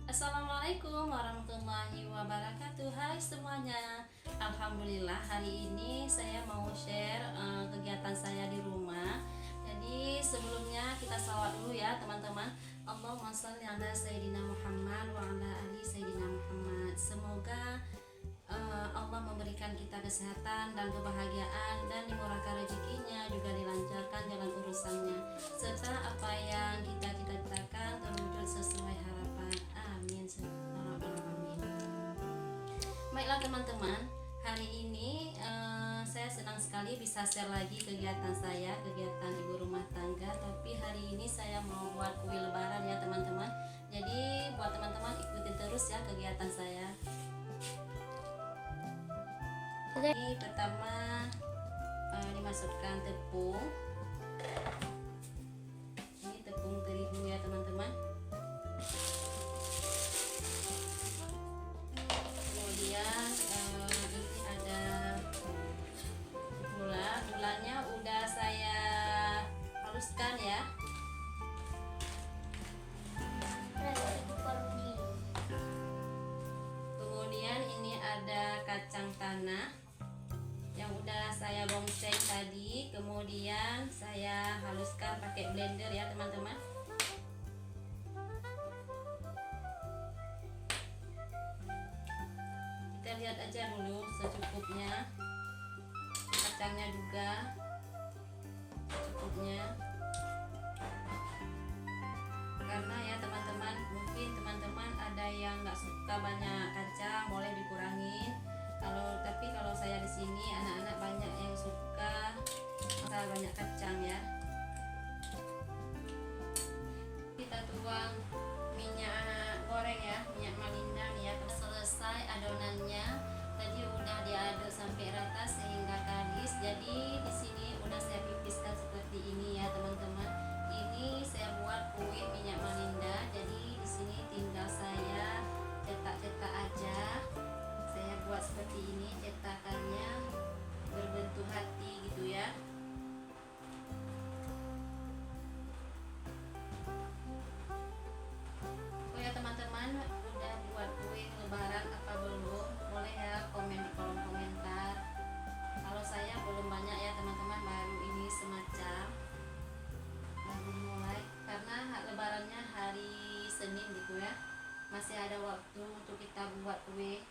Assalamualaikum warahmatullahi wabarakatuh. Hai semuanya. Alhamdulillah hari ini saya mau share kegiatan saya di rumah. Jadi sebelumnya kita salawat dulu ya teman-teman. Allahumma sholli ala sayyidina Muhammad wa ala ali sayyidina Muhammad. Semoga Allah memberikan kita kesehatan dan kebahagiaan dan dimurahkan rezekinya, juga dilancarkan jalan urusannya, serta apa yang kita cita-citakan terwujud sesuai harapan. Amin. Baiklah teman-teman, hari ini saya senang sekali bisa share lagi kegiatan saya, kegiatan ibu rumah tangga. Tapi hari ini saya mau buat kue lebaran ya teman-teman. Jadi buat teman-teman ikutin terus ya kegiatan saya. Ini pertama dimasukkan tepung. Ini tepung terigu ya teman-teman. Kemudian ini ada gulanya udah saya haluskan ya. Kemudian ini ada kacang tanah yang udah saya bongseng tadi, kemudian saya haluskan pakai blender ya teman-teman. Kita lihat aja dulu secukupnya, kacangnya juga secukupnya, karena ya teman-teman, mungkin teman-teman ada yang nggak suka banyak kacang, boleh dikurangin. Kalau saya di sini anak-anak banyak yang suka banyak kacang ya. Kita tuang minyak goreng ya, minyak malindang ya. Selesai adonannya, tadi udah diaduk sampai rata sehingga kalis. Jadi di sini udah saya pipiskan seperti ini ya teman-teman. Ini saya buat kue minyak malinda. Jadi di sini tinggal saya cetak-cetak aja. Saya buat seperti ini, cetakannya berbentuk hati gitu ya. Oh ya teman-teman, udah buat kue lebaran apa belum? Boleh ya komen di kolom komentar. Kalau saya belum banyak ya teman-teman, baru ini semacam baru mulai, karena lebarannya hari Senin gitu ya. Masih ada waktu untuk kita buat kue.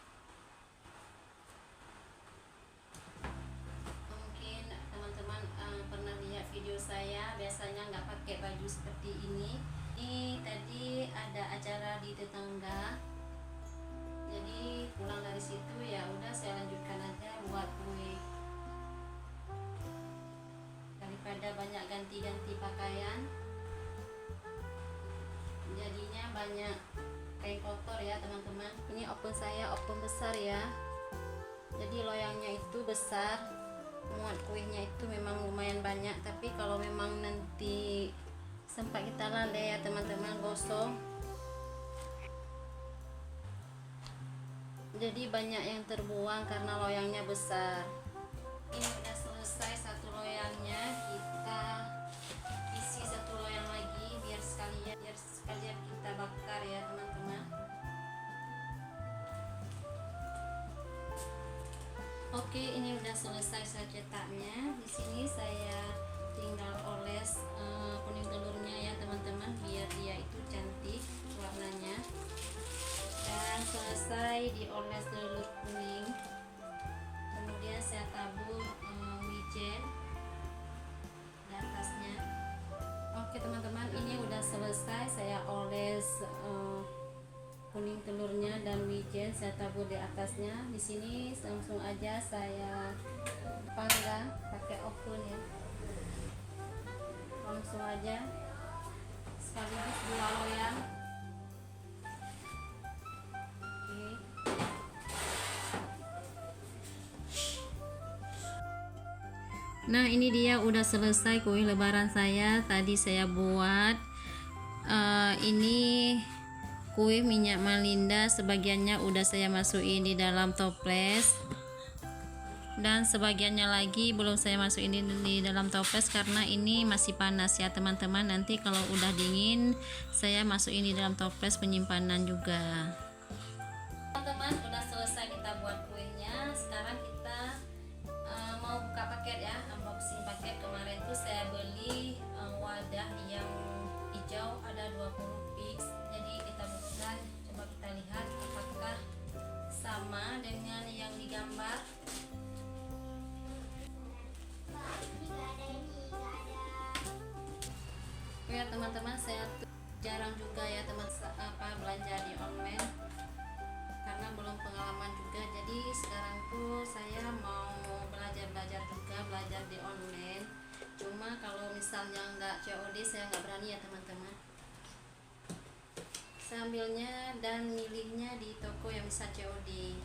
Pernah lihat video saya, biasanya nggak pakai baju seperti ini. Ini tadi ada acara di tetangga, jadi pulang dari situ ya udah saya lanjutkan aja buat kue, daripada banyak ganti-ganti pakaian, jadinya banyak kain kotor ya teman-teman. Ini oven saya oven besar ya, jadi loyangnya itu besar, muat kuenya itu memang lumayan banyak. Tapi kalau memang nanti sempat kita lalai ya teman-teman, gosong, jadi banyak yang terbuang karena loyangnya besar. Ini udah selesai satu loyangnya, kita isi satu loyang lagi biar sekalian kita bakar ya teman-teman. Oke, ini udah selesai saya cetaknya. Di sini saya tinggal oles kuning telurnya ya teman-teman, biar dia itu cantik warnanya. Dan selesai dioles telur kuning, kemudian saya tabur wijen di atasnya. Oke teman-teman, ini udah selesai saya oles kuning telurnya dan wijen, saya tabur di atasnya. Di sini langsung aja saya panggang pakai oven ya, langsung aja sekaligus 2 loyang. Oke. Nah ini dia udah selesai kue lebaran saya. Tadi saya buat ini kue minyak malinda, sebagiannya udah saya masukin di dalam toples. dan sebagiannya lagi belum saya masukin di dalam toples karena ini masih panas ya teman-teman. Nanti kalau udah dingin saya masukin di dalam toples penyimpanan juga. Teman-teman, udah selesai kita buat kuenya. Sekarang kita mau buka paket ya, unboxing paket. Kemarin tuh saya beli wadah yang hijau ada 20 piece. Jadi kita buka, coba kita lihat apakah sama dengan yang digambar. Ya teman-teman, saya tuh jarang juga ya belanja di online karena belum pengalaman juga. Jadi sekarang tuh saya mau belajar juga, belajar di online. Cuma kalau misalnya nggak COD saya nggak berani ya teman-teman. Saya ambilnya dan milihnya di toko yang bisa COD.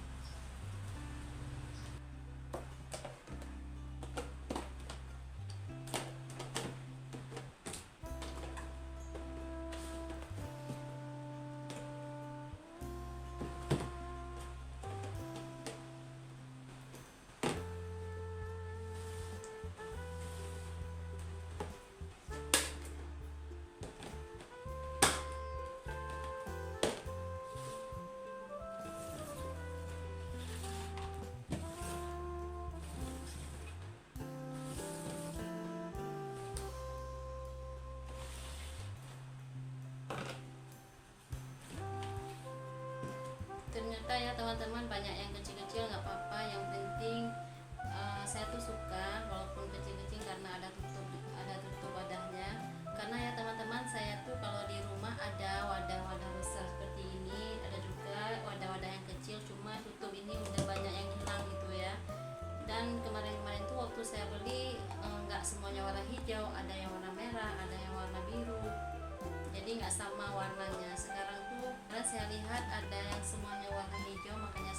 Ternyata ya teman-teman banyak yang kecil-kecil, nggak apa-apa, yang penting saya tuh suka walaupun kecil-kecil karena ada tutup wadahnya. Karena ya teman-teman, saya tuh kalau di rumah ada wadah-wadah besar seperti ini, ada juga wadah-wadah yang kecil, cuma tutup ini udah banyak yang hilang gitu ya. Dan kemarin-kemarin tuh waktu saya beli nggak semuanya warna hijau, ada yang warna merah, ada yang warna biru, jadi nggak sama warnanya. Sekarang tuh karena saya lihat ada yang semuanya warna hijau, makanya